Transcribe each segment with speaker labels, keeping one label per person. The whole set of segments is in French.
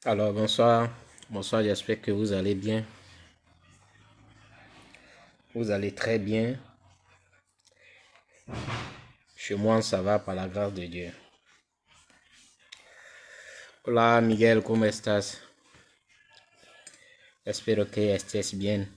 Speaker 1: Alors, bonsoir. Bonsoir, j'espère que vous allez bien. Vous allez très bien. Chez moi, ça va par la grâce de Dieu. Hola, Miguel, ¿cómo estás? Espero que estés bien.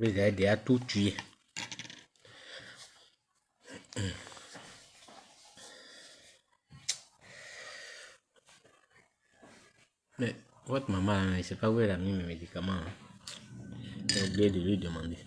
Speaker 1: Vous avez déjà tout tué. Mais votre maman, je ne sais pas où elle a mis mes médicaments, hein. J'ai oublié de lui demander.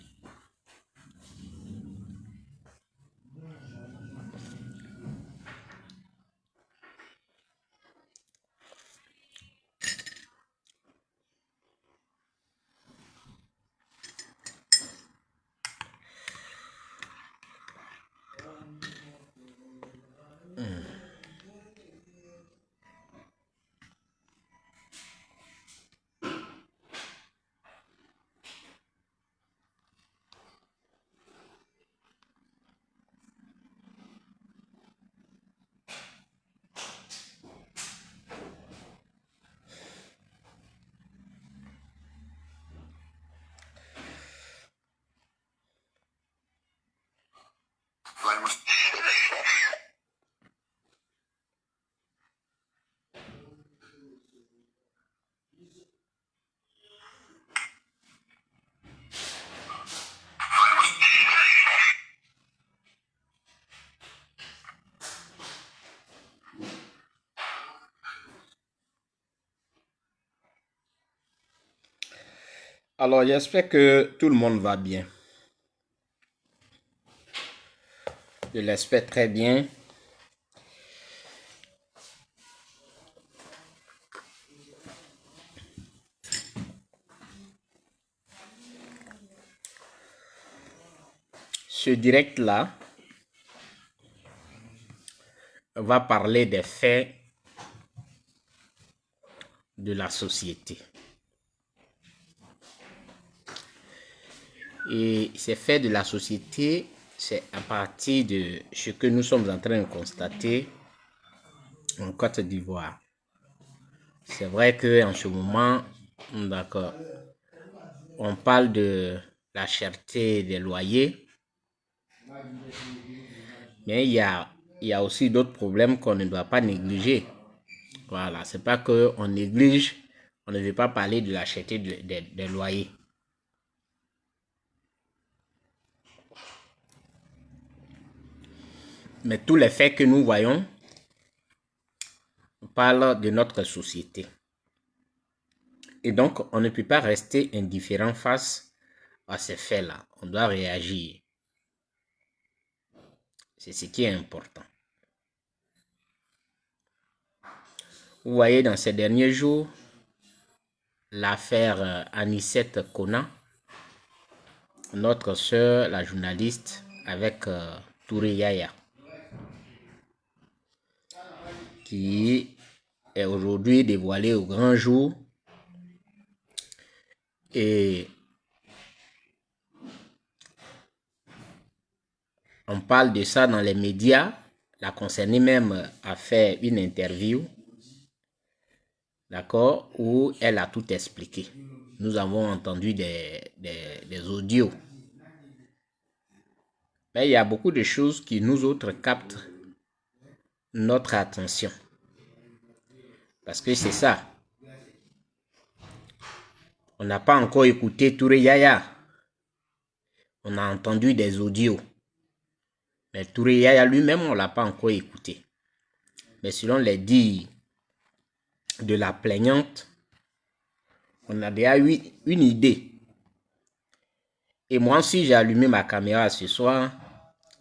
Speaker 1: Alors, j'espère que tout le monde va bien. Je l'espère très bien. Ce direct-là va parler des faits de la société. Et ces faits de la société, c'est à partir de ce que nous sommes en train de constater en Côte d'Ivoire. C'est vrai qu'en ce moment, d'accord, on parle de la cherté des loyers, mais il y a aussi d'autres problèmes qu'on ne doit pas négliger. Voilà, c'est pas qu'on néglige, on ne veut pas parler de la cherté des loyers. Mais tous les faits que nous voyons parlent de notre société. Et donc, on ne peut pas rester indifférent face à ces faits-là. On doit réagir. C'est ce qui est important. Vous voyez, dans ces derniers jours, l'affaire Anicette Kona, notre sœur, la journaliste, avec Touré Yaya, qui est aujourd'hui dévoilée au grand jour. Et on parle de ça dans les médias. La concernée même a fait une interview, d'accord, où elle a tout expliqué. Nous avons entendu des audios. Mais il y a beaucoup de choses qui nous autres captent notre attention. Parce que c'est ça. On n'a pas encore écouté Touré Yaya. On a entendu des audios. Mais Touré Yaya lui-même, on ne l'a pas encore écouté. Mais selon les dires de la plaignante, on a déjà eu une idée. Et moi, si j'ai allumé ma caméra ce soir,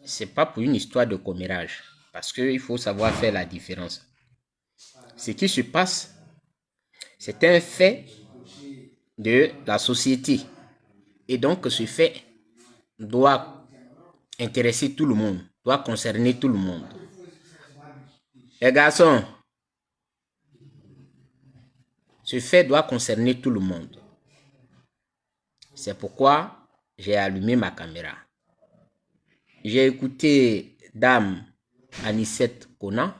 Speaker 1: c'est pas pour une histoire de commérage. Parce qu'il faut savoir faire la différence. Ce qui se passe, c'est un fait de la société. Et donc, ce fait doit intéresser tout le monde, doit concerner tout le monde. Les garçons, Ce fait doit concerner tout le monde. C'est pourquoi j'ai allumé ma caméra. J'ai écouté Dame Anicette Konan.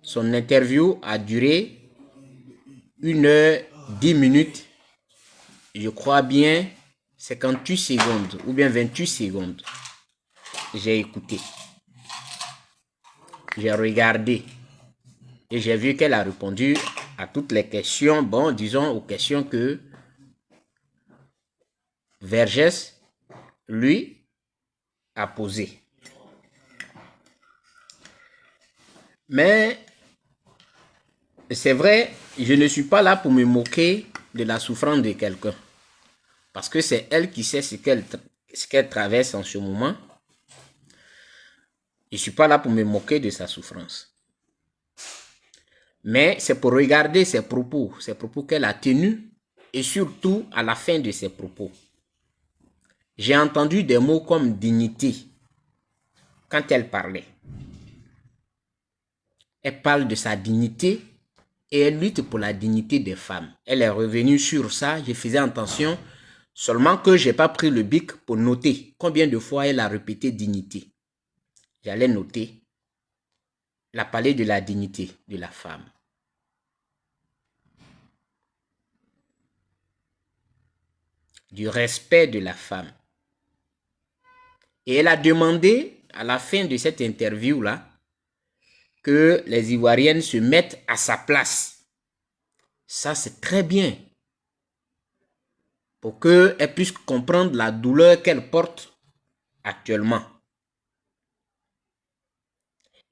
Speaker 1: Son interview a duré 1h10. Je crois bien 58 secondes ou bien 28 secondes. J'ai écouté. J'ai regardé. Et j'ai vu qu'elle a répondu à toutes les questions. Bon, disons aux questions que Vergès, lui, a posées. Mais c'est vrai, je ne suis pas là pour me moquer de la souffrance de quelqu'un. Parce que c'est elle qui sait ce qu'elle traverse en ce moment. Je ne suis pas là pour me moquer de sa souffrance. Mais c'est pour regarder ses propos qu'elle a tenus et surtout à la fin de ses propos. J'ai entendu des mots comme dignité quand elle parlait. Elle parle de sa dignité et elle lutte pour la dignité des femmes. Elle est revenue sur ça, je faisais attention, seulement que je n'ai pas pris le bic pour noter combien de fois elle a répété dignité. J'allais noter. Elle a parlé de la dignité de la femme. Du respect de la femme. Et elle a demandé à la fin de cette interview-là que les Ivoiriennes se mettent à sa place. Ça, c'est très bien. Pour qu'elle puisse comprendre la douleur qu'elle porte actuellement.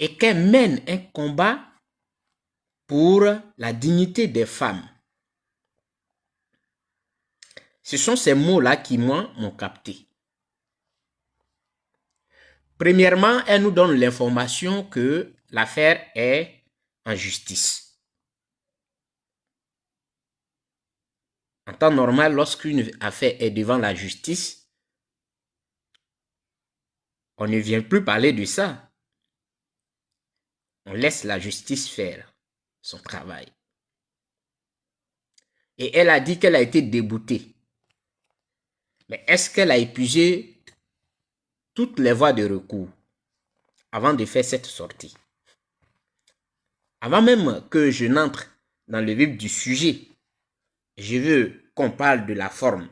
Speaker 1: Et qu'elle mène un combat pour la dignité des femmes. Ce sont ces mots-là qui, moi, m'ont capté. Premièrement, elle nous donne l'information que l'affaire est en justice. En temps normal, lorsqu'une affaire est devant la justice, on ne vient plus parler de ça. On laisse la justice faire son travail. Et elle a dit qu'elle a été déboutée. Mais est-ce qu'elle a épuisé toutes les voies de recours avant de faire cette sortie? Avant même que je n'entre dans le vif du sujet, je veux qu'on parle de la forme.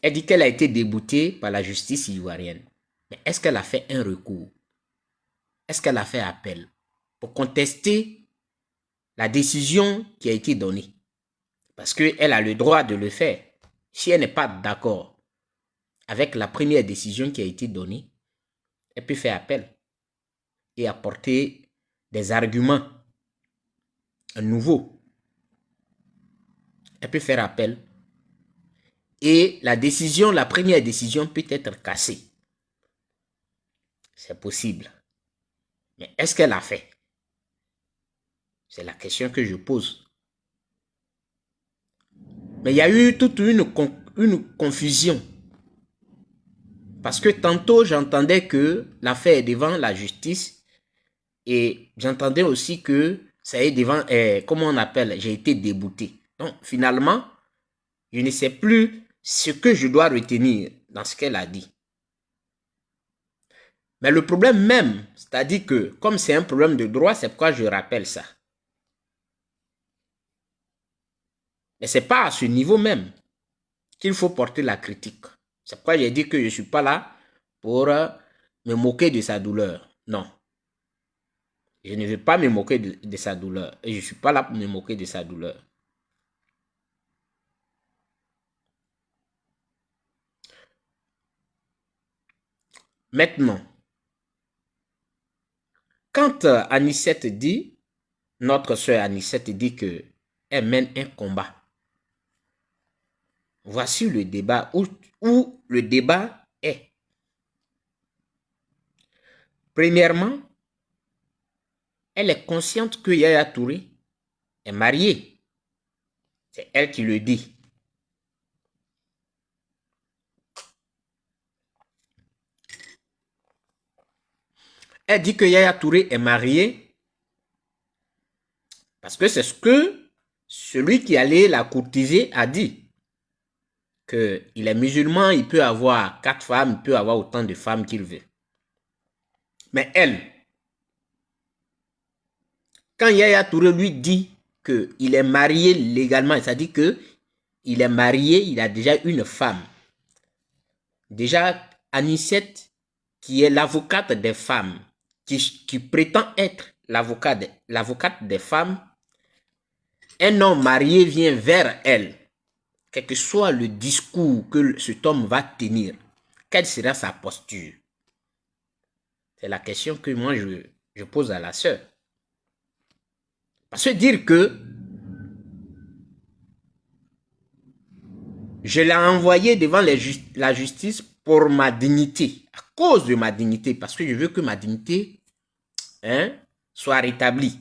Speaker 1: Elle dit qu'elle a été déboutée par la justice ivoirienne. Mais est-ce qu'elle a fait un recours? Est-ce qu'elle a fait appel pour contester la décision qui a été donnée? Parce qu'elle a le droit de le faire. Si elle n'est pas d'accord avec la première décision qui a été donnée, elle peut faire appel et apporter des arguments nouveaux. Elle peut faire appel et la première décision peut être cassée. C'est possible. Mais est-ce qu'elle a fait? C'est la question que je pose. Mais il y a eu toute une confusion. Parce que tantôt, j'entendais que l'affaire est devant la justice et j'entendais aussi que ça est devant, comment on appelle, j'ai été débouté. Donc, finalement, je ne sais plus ce que je dois retenir dans ce qu'elle a dit. Mais le problème même, c'est-à-dire que comme c'est un problème de droit, c'est pourquoi je rappelle ça. Mais ce n'est pas à ce niveau même qu'il faut porter la critique. C'est pourquoi j'ai dit que je ne suis pas là pour me moquer de sa douleur. Non. Je ne veux pas me moquer de sa douleur. Et je ne suis pas là pour me moquer de sa douleur. Maintenant, quand Anicette dit, notre soeur Anicette dit qu'elle mène un combat, voici le débat où le débat est. Premièrement, elle est consciente que Yaya Touré est mariée. C'est elle qui le dit. Elle dit que Yaya Touré est marié Parce que c'est ce que celui qui allait la courtiser a dit. Qu'il est musulman, il peut avoir 4 femmes, il peut avoir autant de femmes qu'il veut. Mais elle, quand Yaya Touré lui dit qu'il est marié légalement, c'est-à-dire qu'il est marié, il a déjà une femme. Déjà, Anicette, qui est l'avocate des femmes, qui prétend être l'avocate des femmes, un homme marié vient vers elle, quel que soit le discours que cet homme va tenir, quelle sera sa posture? C'est la question que moi je pose à la sœur. Parce que dire que je l'ai envoyé devant la justice pour ma dignité, à cause de ma dignité, parce que je veux que ma dignité soit rétablie.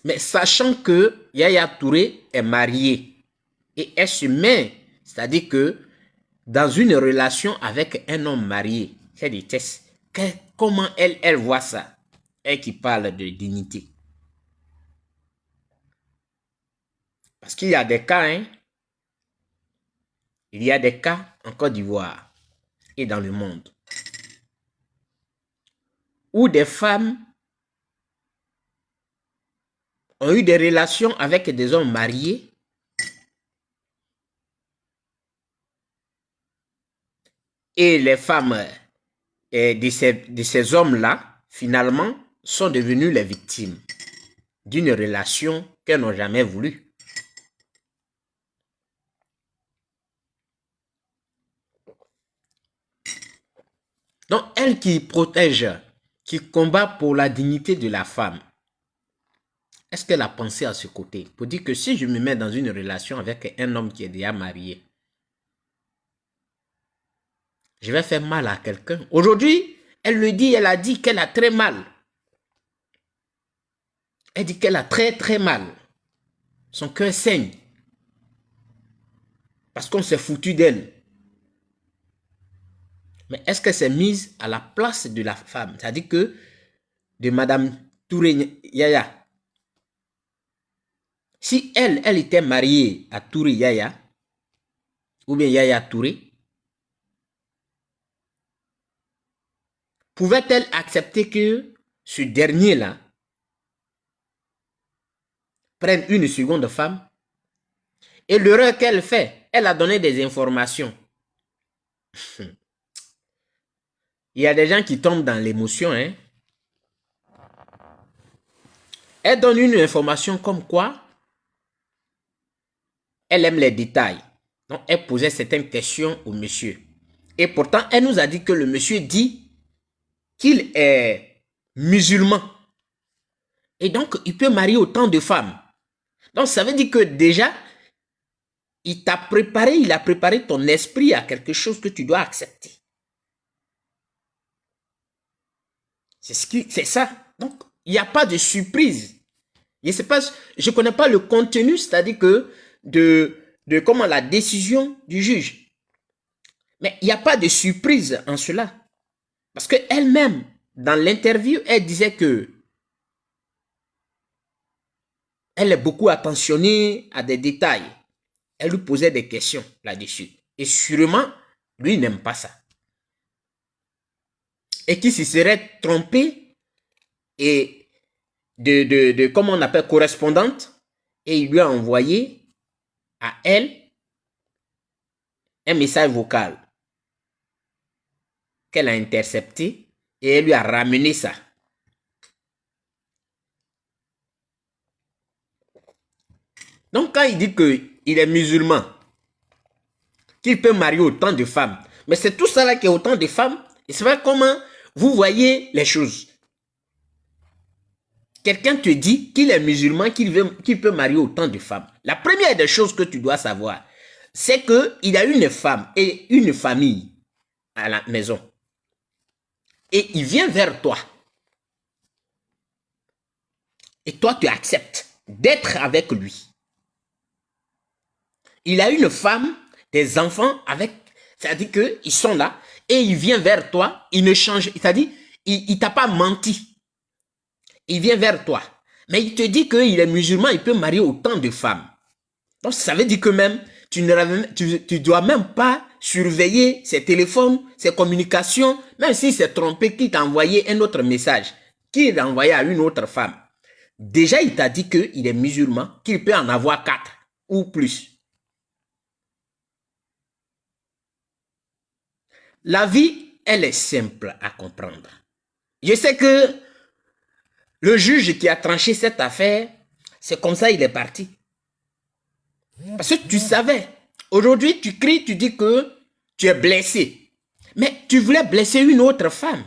Speaker 1: Mais sachant que Yaya Touré est mariée et elle se met, c'est-à-dire que dans une relation avec un homme marié, c'est des tests. Comment elle voit ça? Elle qui parle de dignité. Parce qu'il y a des cas, il y a des cas en Côte d'Ivoire et dans le monde où des femmes ont eu des relations avec des hommes mariés et les femmes de ces hommes-là, finalement, sont devenues les victimes d'une relation qu'elles n'ont jamais voulu. Donc, elle qui protège, qui combat pour la dignité de la femme, est-ce qu'elle a pensé à ce côté? Pour dire que si je me mets dans une relation avec un homme qui est déjà marié, je vais faire mal à quelqu'un. Aujourd'hui, elle le dit, elle a dit qu'elle a très mal. Elle dit qu'elle a très très mal. Son cœur saigne. Parce qu'on s'est foutu d'elle. Mais est-ce qu'elle s'est mise à la place de la femme? C'est-à-dire que de Madame Touré Yaya. Si elle était mariée à Touré Yaya, ou bien Yaya Touré, pouvait-elle accepter que ce dernier-là prenne une seconde femme? Et l'erreur qu'elle fait, elle a donné des informations. Il y a des gens qui tombent dans l'émotion. Elle donne une information comme quoi elle aime les détails. Donc, elle posait certaines questions au monsieur. Et pourtant, elle nous a dit que le monsieur dit qu'il est musulman. Et donc, il peut marier autant de femmes. Donc, ça veut dire que déjà, il a préparé ton esprit à quelque chose que tu dois accepter. C'est ça. Donc, il n'y a pas de surprise. Je ne connais pas le contenu, c'est-à-dire que de comment la décision du juge. Mais il n'y a pas de surprise en cela. Parce qu'elle-même, dans l'interview, elle disait que elle est beaucoup attentionnée à des détails. Elle lui posait des questions là-dessus. Et sûrement, lui, il n'aime pas ça. Et qui s'y serait trompé et de comment on appelle, correspondante, et il lui a envoyé à elle un message vocal qu'elle a intercepté et elle lui a ramené ça. Donc quand il dit qu'il est musulman, qu'il peut marier autant de femmes, mais c'est tout ça là qui est autant de femmes, et c'est vrai comment vous voyez les choses. Quelqu'un te dit qu'il est musulman, qu'il peut marier autant de femmes. La première des choses que tu dois savoir, c'est qu'il a une femme et une famille à la maison. Et il vient vers toi. Et toi, tu acceptes d'être avec lui. Il a une femme, des enfants avec, c'est-à-dire qu'ils sont là, et il vient vers toi, il ne change, c'est-à-dire, il t'a pas menti. il vient vers toi. Mais il te dit qu'il est musulman, il peut marier autant de femmes. Donc ça veut dire que même, tu dois même pas surveiller ses téléphones, ses communications, même s'il s'est trompé, qu'il t'a envoyé un autre message, qu'il a envoyé à une autre femme. Déjà, il t'a dit qu'il est musulman, qu'il peut en avoir 4 ou plus. La vie, elle est simple à comprendre. Je sais que le juge qui a tranché cette affaire, c'est comme ça il est parti. Parce que tu savais. Aujourd'hui, tu cries, tu dis que tu es blessé. Mais tu voulais blesser une autre femme.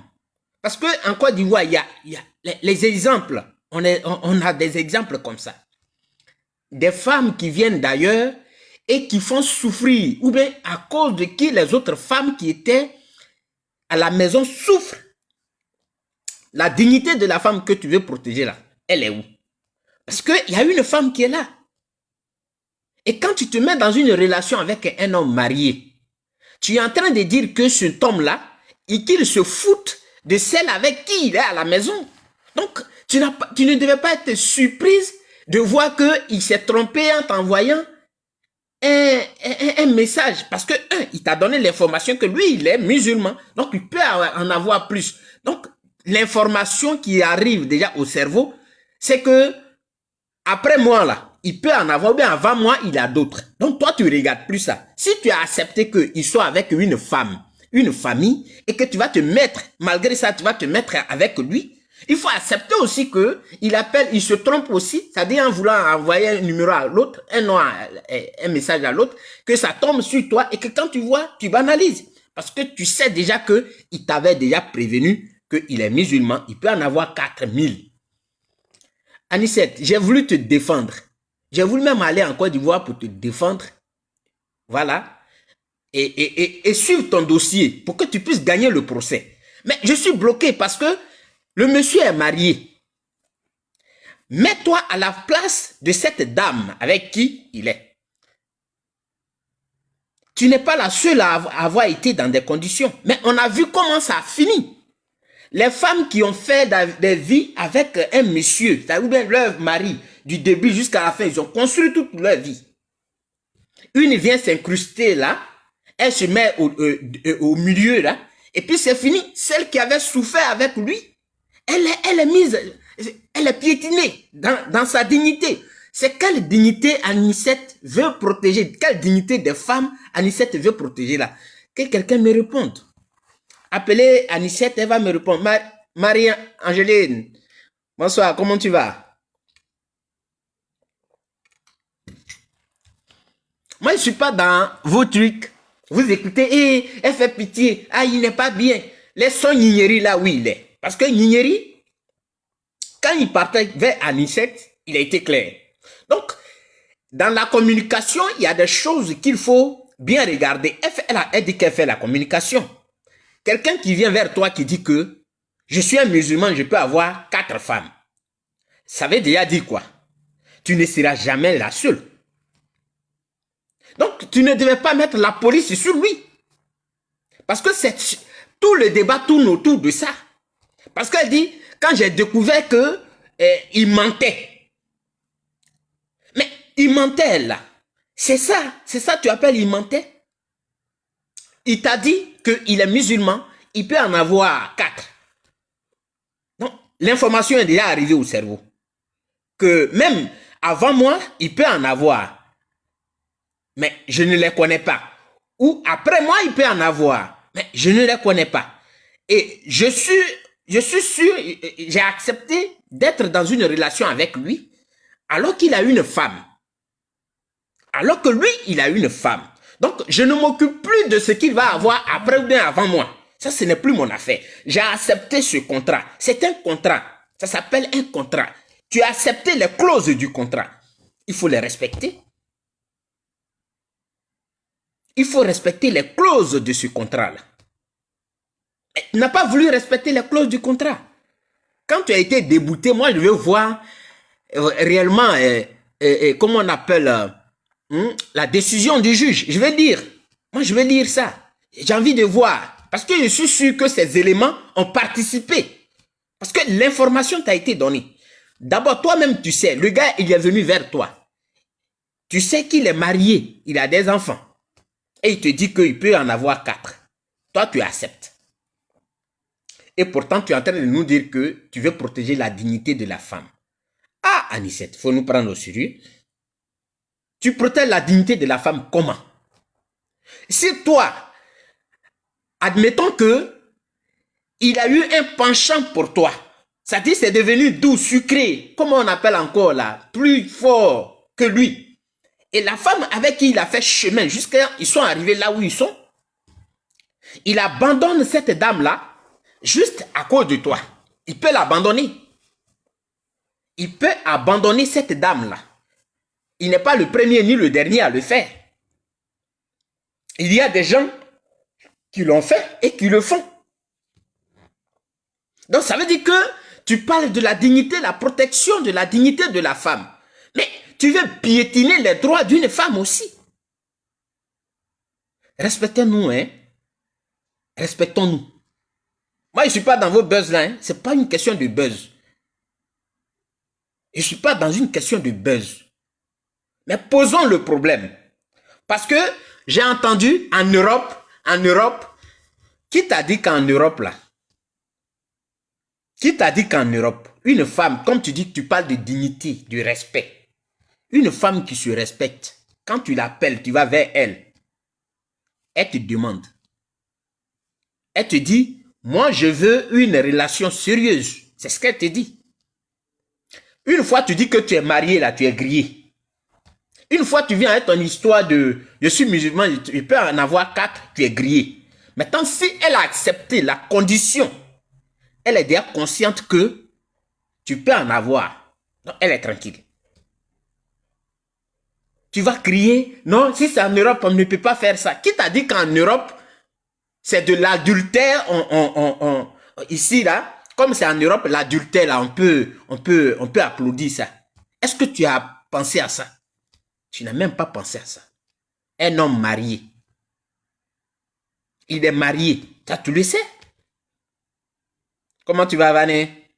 Speaker 1: Parce qu'en Côte d'Ivoire, il y a les exemples. On a des exemples comme ça. Des femmes qui viennent d'ailleurs et qui font souffrir. Ou bien à cause de qui les autres femmes qui étaient à la maison souffrent. La dignité de la femme que tu veux protéger là, elle est où? Parce qu'il y a une femme qui est là. Et quand tu te mets dans une relation avec un homme marié, tu es en train de dire que cet homme-là, qu'il se fout de celle avec qui il est à la maison. Donc, tu ne devais pas être surprise de voir qu'il s'est trompé en t'envoyant un message. Parce que, il t'a donné l'information que lui, il est musulman. Donc, il peut en avoir plus. Donc, l'information qui arrive déjà au cerveau, c'est que après moi là, il peut en avoir, bien avant moi, il a d'autres. Donc toi, tu ne regardes plus ça. Si tu as accepté qu'il soit avec une femme, une famille, et que tu vas te mettre, malgré ça, tu vas te mettre avec lui, il faut accepter aussi que il appelle, il se trompe aussi, c'est-à-dire en voulant envoyer un numéro à l'autre, un message à l'autre, que ça tombe sur toi et que quand tu vois, tu banalises. Parce que tu sais déjà qu'il t'avait déjà prévenu qu'il est musulman, il peut en avoir 4000. Anicette, j'ai voulu te défendre. J'ai voulu même aller en Côte d'Ivoire pour te défendre. Voilà. Et suivre ton dossier pour que tu puisses gagner le procès. Mais je suis bloqué parce que le monsieur est marié. Mets-toi à la place de cette dame avec qui il est. Tu n'es pas la seule à avoir été dans des conditions. Mais on a vu comment ça a fini. Les femmes qui ont fait des vies avec un monsieur, c'est-à-dire bien leur mari, du début jusqu'à la fin, ils ont construit toute leur vie. Une vient s'incruster là, elle se met au milieu là, et puis c'est fini. Celle qui avait souffert avec lui, elle est mise, elle est piétinée dans sa dignité. C'est quelle dignité Anicette veut protéger? Quelle dignité des femmes Anicette veut protéger là? Que quelqu'un me réponde. Appelez Anicette, elle va me répondre. Marie-Angeline, bonsoir, comment tu vas? Moi, je ne suis pas dans vos trucs. Vous écoutez, elle fait pitié. Ah, il n'est pas bien. Laissons Nigneri là où il est. Parce que Nigneri, quand il partait vers Anicette, il a été clair. Donc, dans la communication, il y a des choses qu'il faut bien regarder. Elle dit qu'elle fait la communication. Quelqu'un qui vient vers toi qui dit que je suis un musulman, je peux avoir 4 femmes. Ça veut déjà dire quoi? Tu ne seras jamais la seule. Donc, tu ne devais pas mettre la police sur lui. Parce que tout le débat tourne autour de ça. Parce qu'elle dit, quand j'ai découvert que il mentait. Mais il mentait là. C'est ça tu appelles il mentait? Il t'a dit qu'il est musulman, il peut en avoir 4. Donc, l'information est déjà arrivée au cerveau. Que même avant moi, il peut en avoir. Mais je ne les connais pas. Ou après moi, il peut en avoir. Mais je ne les connais pas. Et je suis sûr, j'ai accepté d'être dans une relation avec lui, alors qu'il a une femme. Alors que lui, il a une femme. Donc, je ne m'occupe plus de ce qu'il va avoir après ou bien avant moi. Ça, ce n'est plus mon affaire. J'ai accepté ce contrat. C'est un contrat. Ça s'appelle un contrat. Tu as accepté les clauses du contrat. Il faut les respecter. Il faut respecter les clauses de ce contrat-là. Tu n'as pas voulu respecter les clauses du contrat. Quand tu as été débouté, moi, je veux voir réellement, comment on appelle... la décision du juge, je vais lire. Moi, je vais lire ça. J'ai envie de voir. Parce que je suis sûr que ces éléments ont participé. Parce que l'information t'a été donnée. D'abord, toi-même, tu sais, le gars, il est venu vers toi. Tu sais qu'il est marié, il a des enfants. Et il te dit qu'il peut en avoir 4. Toi, tu acceptes. Et pourtant, tu es en train de nous dire que tu veux protéger la dignité de la femme. Ah, Anicette, il faut nous prendre au sérieux. Tu protèges la dignité de la femme comment? Si toi, admettons que il a eu un penchant pour toi, c'est-à-dire c'est devenu doux, sucré, comment on appelle encore là, plus fort que lui. Et la femme avec qui il a fait chemin jusqu'à ils sont arrivés là où ils sont, il abandonne cette dame-là juste à cause de toi. Il peut l'abandonner. Il peut abandonner cette dame-là. Il n'est pas le premier ni le dernier à le faire. Il y a des gens qui l'ont fait et qui le font. Donc ça veut dire que tu parles de la dignité, la protection de la dignité de la femme. Mais tu veux piétiner les droits d'une femme aussi. Respectez-nous, hein. Respectons-nous. Moi, je ne suis pas dans vos buzz là. Hein. Ce n'est pas une question de buzz. Je ne suis pas dans une question de buzz. Mais posons le problème. Parce que j'ai entendu en Europe, qui t'a dit qu'en Europe là, qui t'a dit qu'en Europe, une femme, comme tu dis que tu parles de dignité, de respect, une femme qui se respecte, quand tu l'appelles, tu vas vers elle, elle te demande, elle te dit, moi je veux une relation sérieuse, c'est ce qu'elle te dit. Une fois tu dis que tu es marié là, tu es grillé. Une fois tu viens avec ton histoire de je suis musulman, je peux en avoir 4, tu es grillé. Maintenant, si elle a accepté la condition, elle est déjà consciente que tu peux en avoir. Donc, elle est tranquille. Tu vas crier, non, si c'est en Europe, on ne peut pas faire ça. Qui t'a dit qu'en Europe, c'est de l'adultère, ici, là, comme c'est en Europe, l'adultère, là, on peut applaudir ça. Est-ce que tu as pensé à ça? Tu n'as même pas pensé à ça. Un homme marié, il est marié, tu le sais. Comment tu vas vanner?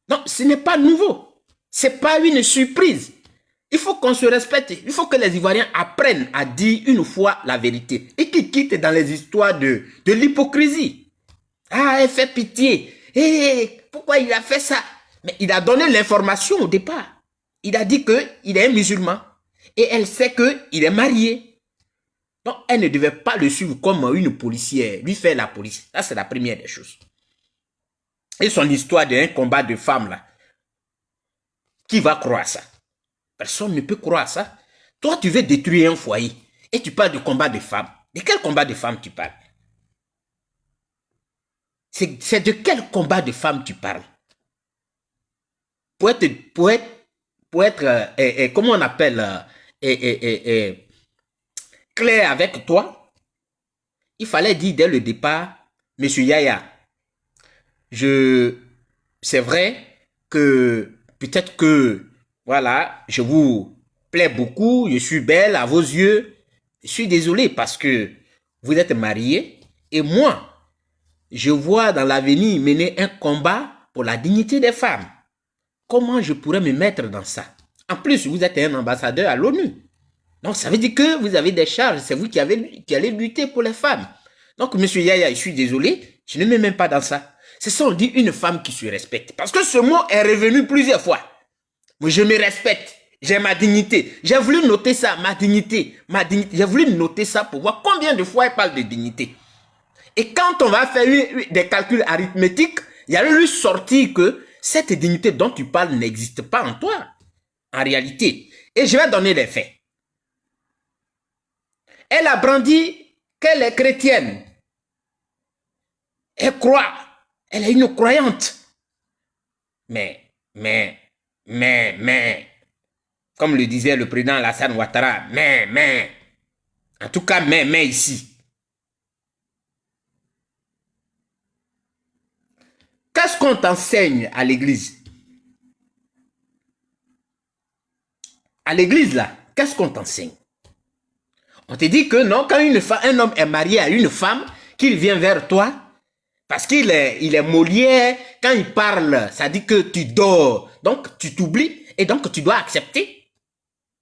Speaker 1: Non, ce n'est pas nouveau. Ce n'est pas une surprise. Il faut qu'on se respecte. Il faut que les Ivoiriens apprennent à dire une fois la vérité. Et qu'ils quittent dans les histoires de l'hypocrisie. Ah, elle fait pitié. Pourquoi il a fait ça? Mais il a donné l'information au départ. Il a dit qu'il est un musulman. Et elle sait qu'il est marié. Donc, elle ne devait pas le suivre comme une policière. Lui faire la police. Ça, c'est la première des choses. Et son histoire d'un combat de femmes, là. Qui va croire ça? Personne ne peut croire ça. Toi, tu veux détruire un foyer. Et tu parles de combat de femmes. De quel combat de femmes tu parles? C'est de quel combat de femmes tu parles? Pour être comment on appelle, clair avec toi, il fallait dire dès le départ, Monsieur Yaya, c'est vrai que peut-être que, voilà, je vous plais beaucoup, je suis belle à vos yeux, je suis désolé parce que vous êtes mariés et moi, je vois dans l'avenir mener un combat pour la dignité des femmes. Comment je pourrais me mettre dans ça? En plus, vous êtes un ambassadeur à l'ONU. Donc, ça veut dire que vous avez des charges. C'est vous qui allez lutter pour les femmes. Donc, monsieur Yaya, je suis désolé, je ne me mets même pas dans ça. C'est ça, on dit une femme qui se respecte. Parce que ce mot est revenu plusieurs fois. Moi, je me respecte. J'ai ma dignité. J'ai voulu noter ça, ma dignité. J'ai voulu noter ça pour voir combien de fois elle parle de dignité. Et quand on va faire des calculs arithmétiques, il y a lui sortir que cette dignité dont tu parles n'existe pas en toi, en réalité. Et je vais donner les faits. Elle a brandi qu'elle est chrétienne. Elle croit. Elle est une croyante. Mais, comme le disait le président Alassane Ouattara, en tout cas, mais ici. Qu'est-ce qu'on t'enseigne à l'église? À l'église, là, qu'est-ce qu'on t'enseigne? On te dit que non, quand un homme est marié à une femme, qu'il vient vers toi, Parce il est Molière, quand il parle, ça dit que tu dors. Donc, tu t'oublies et donc tu dois accepter.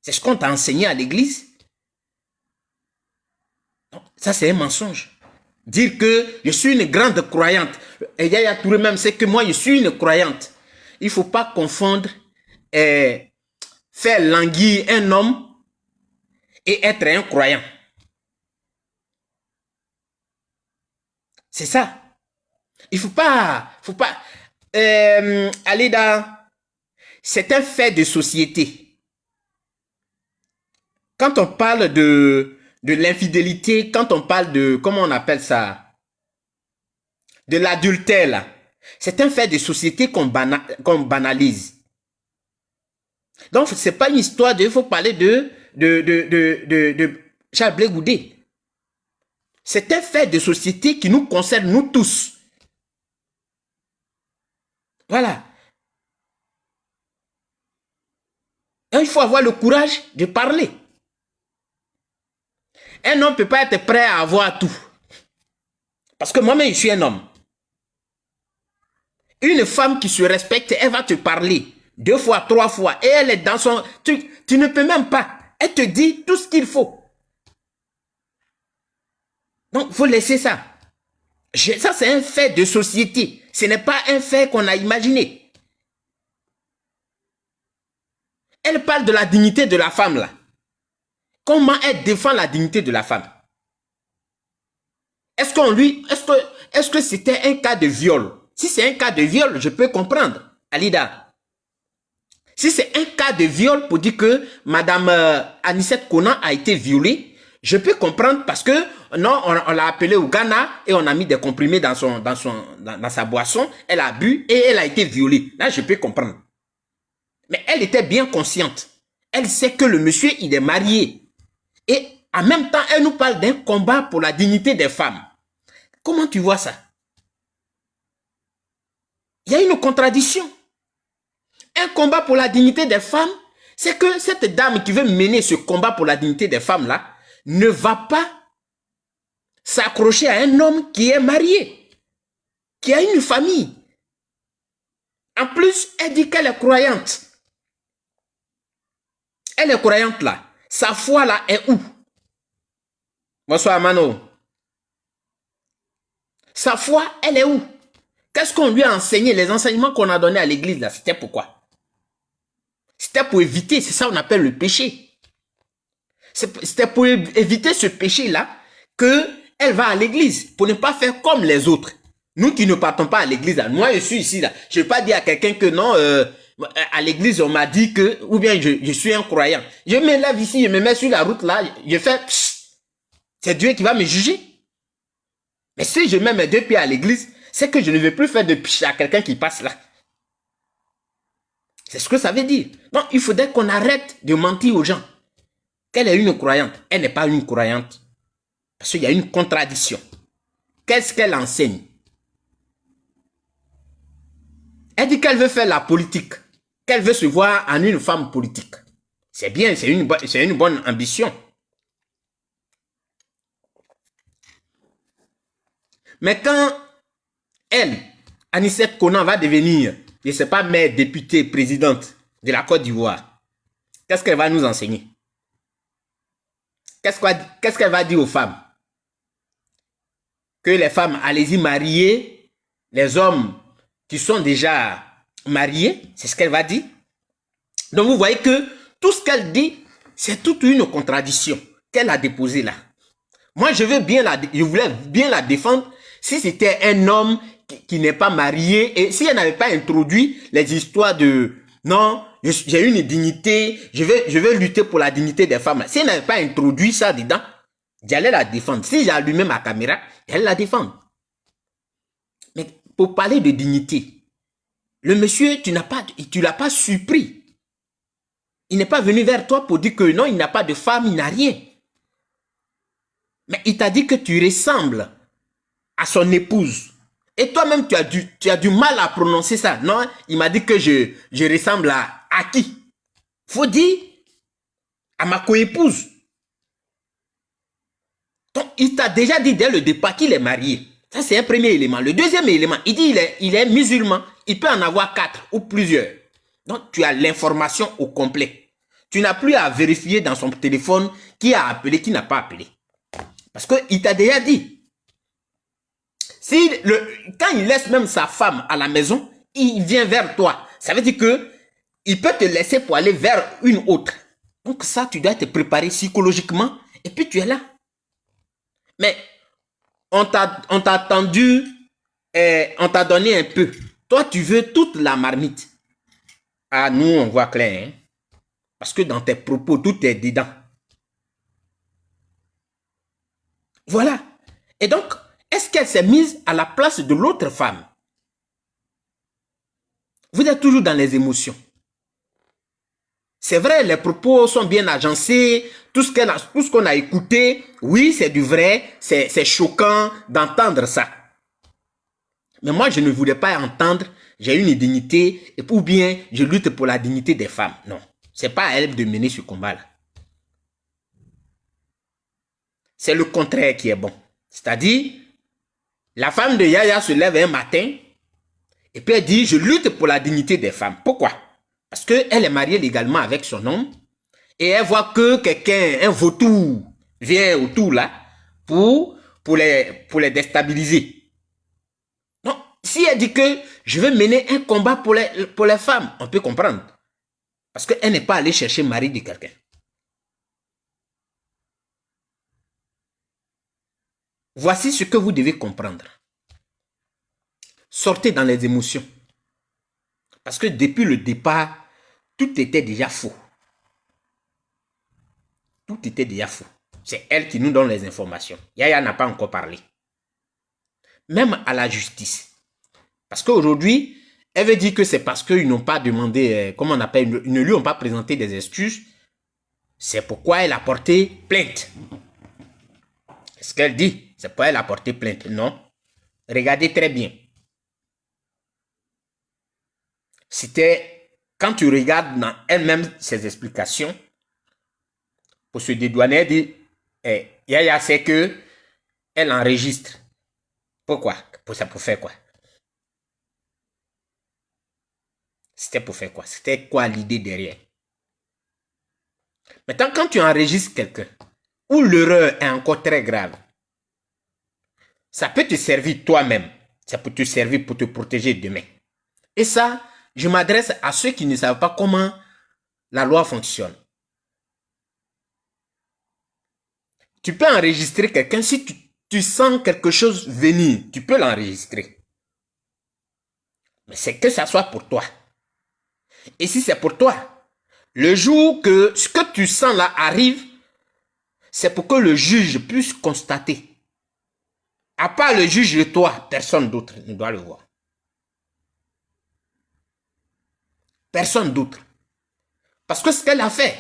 Speaker 1: C'est ce qu'on t'a enseigné à l'église. Ça, c'est un mensonge. Dire que je suis une grande croyante. Et Yaya Touré même sait que moi, je suis une croyante. Il ne faut pas confondre faire languir un homme et être un croyant. C'est ça. Il ne faut pas aller dans... C'est un fait de société. Quand on parle de l'infidélité, quand on parle de... Comment on appelle ça? De l'adultère, là. C'est un fait de société qu'on banalise. Donc, ce n'est pas une histoire de... Il faut parler de Charles Blé Goudé. C'est un fait de société qui nous concerne, nous tous. Voilà. Et il faut avoir le courage de parler. Un homme ne peut pas être prêt à avoir tout. Parce que moi-même, je suis un homme. Une femme qui se respecte, elle va te parler 2 fois, 3 fois. Et elle est dans son... Tu ne peux même pas. Elle te dit tout ce qu'il faut. Donc, il faut laisser ça. Ça, c'est un fait de société. Ce n'est pas un fait qu'on a imaginé. Elle parle de la dignité de la femme, là. Comment elle défend la dignité de la femme? Est-ce que c'était un cas de viol? Si c'est un cas de viol, je peux comprendre, Alida. Si c'est un cas de viol pour dire que Madame Anicette Konan a été violée, je peux comprendre parce que non, on l'a appelée au Ghana et on a mis des comprimés dans sa boisson. Elle a bu et elle a été violée. Là, je peux comprendre. Mais elle était bien consciente. Elle sait que le monsieur, il est marié. Et en même temps, elle nous parle d'un combat pour la dignité des femmes. Comment tu vois ça? Il y a une contradiction. Un combat pour la dignité des femmes, c'est que cette dame qui veut mener ce combat pour la dignité des femmes-là ne va pas s'accrocher à un homme qui est marié, qui a une famille. En plus, elle dit qu'elle est croyante. Elle est croyante là. Sa foi là est où? Bonsoir Mano. Sa foi, elle est où? Qu'est-ce qu'on lui a enseigné? Les enseignements qu'on a donnés à l'église là, c'était pourquoi? C'était pour éviter, c'est ça qu'on appelle le péché. C'était pour éviter ce péché-là qu'elle va à l'église, pour ne pas faire comme les autres. Nous qui ne partons pas à l'église, moi je suis ici là, je ne vais pas dire à quelqu'un que non, à l'église on m'a dit que, ou bien je suis un croyant. Je me lève ici, je me mets sur la route là, je fais, c'est Dieu qui va me juger. Mais si je mets mes 2 pieds à l'église, c'est que je ne vais plus faire de péché à quelqu'un qui passe là. C'est ce que ça veut dire. Donc, il faudrait qu'on arrête de mentir aux gens. Qu'elle est une croyante. Elle n'est pas une croyante. Parce qu'il y a une contradiction. Qu'est-ce qu'elle enseigne? Elle dit qu'elle veut faire la politique. Qu'elle veut se voir en une femme politique. C'est bien, c'est une bonne ambition. Mais quand elle, Anicette Konan, va devenir, je ne sais pas, maire, députée, présidente de la Côte d'Ivoire, qu'est-ce qu'elle va nous enseigner? Qu'est-ce qu'elle va dire aux femmes? Que les femmes, allez-y marier les hommes qui sont déjà mariés, c'est ce qu'elle va dire. Donc vous voyez que tout ce qu'elle dit, c'est toute une contradiction qu'elle a déposée là. Moi, je voulais bien la défendre si c'était un homme qui n'est pas marié et si elle n'avait pas introduit les histoires de non, j'ai une dignité, je vais lutter pour la dignité des femmes. Si elle n'avait pas introduit ça dedans, j'allais la défendre. Si j'allumais ma caméra, j'allais la défendre. Mais pour parler de dignité, le monsieur, tu l'as pas surpris. Il n'est pas venu vers toi pour dire que non, il n'a pas de femme, il n'a rien. Mais il t'a dit que tu ressembles à son épouse. Et toi-même, tu as du mal à prononcer ça. Non, il m'a dit que je ressemble à qui? Faut dire à ma coépouse. Donc, il t'a déjà dit dès le départ qu'il est marié. Ça, c'est un premier élément. Le deuxième élément, il dit il est musulman. Il peut en avoir 4 ou plusieurs. Donc, tu as l'information au complet. Tu n'as plus à vérifier dans son téléphone qui a appelé, qui n'a pas appelé. Parce qu'il t'a déjà dit. Quand il laisse même sa femme à la maison, il vient vers toi. Ça veut dire que il peut te laisser pour aller vers une autre. Donc ça, tu dois te préparer psychologiquement et puis tu es là. Mais on t'a attendu, on t'a donné un peu. Toi, tu veux toute la marmite. Ah, nous, on voit clair. Hein? Parce que dans tes propos, tout est dedans. Voilà. Et donc, est-ce qu'elle s'est mise à la place de l'autre femme? Vous êtes toujours dans les émotions. C'est vrai, les propos sont bien agencés, tout ce qu'on a écouté, oui, c'est du vrai, c'est choquant d'entendre ça. Mais moi, je ne voulais pas entendre, j'ai une dignité, ou bien je lutte pour la dignité des femmes. Non, c'est pas à elle de mener ce combat-là. C'est le contraire qui est bon. C'est-à-dire, la femme de Yaya se lève un matin, et puis elle dit, je lutte pour la dignité des femmes. Pourquoi? Parce qu'elle est mariée légalement avec son homme, et elle voit que quelqu'un, un vautour, vient autour là, pour les déstabiliser. Donc, si elle dit que je veux mener un combat pour les femmes, on peut comprendre. Parce qu'elle n'est pas allée chercher le mari de quelqu'un. Voici ce que vous devez comprendre. Sortez dans les émotions. Parce que depuis le départ, tout était déjà faux. Tout était déjà faux. C'est elle qui nous donne les informations. Yaya n'a pas encore parlé. Même à la justice. Parce qu'aujourd'hui, elle veut dire que c'est parce qu'ils n'ont pas demandé, comment on appelle, ils ne lui ont pas présenté des excuses. C'est pourquoi elle a porté plainte. C'est ce qu'elle dit. C'est pourquoi elle a porté plainte. Non. Regardez très bien. C'était, quand tu regardes dans elle-même ses explications, pour se dédouaner, elle dit, Yaya sait que elle enregistre. Pourquoi? Pour faire quoi? C'était pour faire quoi? C'était quoi l'idée derrière? Maintenant, quand tu enregistres quelqu'un, où l'erreur est encore très grave, ça peut te servir toi-même. Ça peut te servir pour te protéger demain. Et ça, je m'adresse à ceux qui ne savent pas comment la loi fonctionne. Tu peux enregistrer quelqu'un si tu sens quelque chose venir. Tu peux l'enregistrer. Mais c'est que ça soit pour toi. Et si c'est pour toi, le jour que ce que tu sens là arrive, c'est pour que le juge puisse constater. À part le juge de toi, personne d'autre ne doit le voir. Personne d'autre. Parce que ce qu'elle a fait,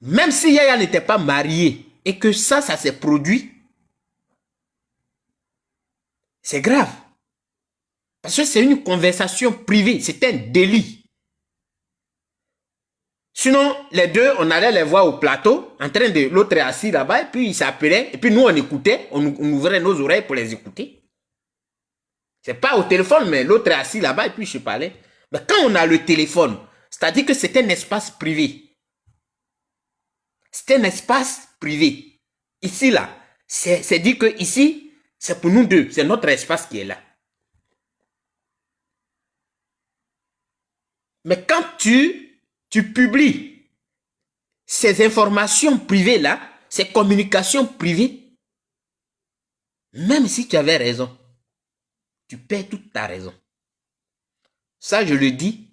Speaker 1: même si Yaya n'était pas mariée et que ça s'est produit, c'est grave. Parce que c'est une conversation privée, c'est un délit. Sinon, les deux, on allait les voir au plateau, en train de, l'autre est assis là-bas, et puis il s'appelait, et puis nous on écoutait, on ouvrait nos oreilles pour les écouter. C'est pas au téléphone, mais l'autre est assis là-bas, et puis je parlais. Mais quand on a le téléphone, c'est-à-dire que c'est un espace privé. C'est un espace privé. Ici, là, c'est dit que ici, c'est pour nous deux, c'est notre espace qui est là. Mais quand tu publies ces informations privées-là, ces communications privées, même si tu avais raison, tu perds toute ta raison. Ça, je le dis